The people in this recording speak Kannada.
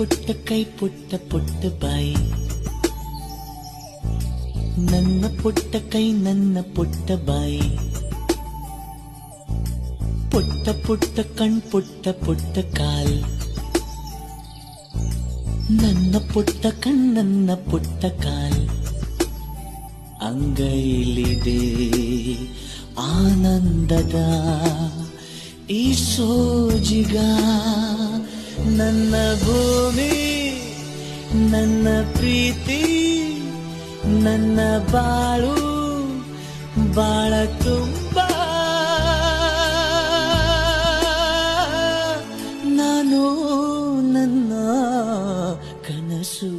ಪುಟ್ಟ ಕೈ ಪುಟ್ಟ ಪುಟ್ಟ ಬಾಯಿ, ನನ್ನ ಪುಟ್ಟ ಕೈ ನನ್ನ ಪುಟ್ಟ ಬಾಯಿ, ಪುಟ್ಟ ಪುಟ್ಟ ಕಣ್ ಪುಟ್ಟ ಪುಟ್ಟ ಕಾಲ್, ನನ್ನ ಪುಟ್ಟ ಕಣ್ ನನ್ನ ಪುಟ್ಟ ಕಾಲ್. ಅಂಗೈಲಿದೆ ಆನಂದದ ಈ ಸೋಜಿಗ, ನನ್ನ ಭೂಮಿ ನನ್ನ ಪ್ರೀತಿ ನನ್ನ ಬಾಳು ಬಾಳ ತುಂಬ. ನಾನು ನನ್ನ ಕನಸು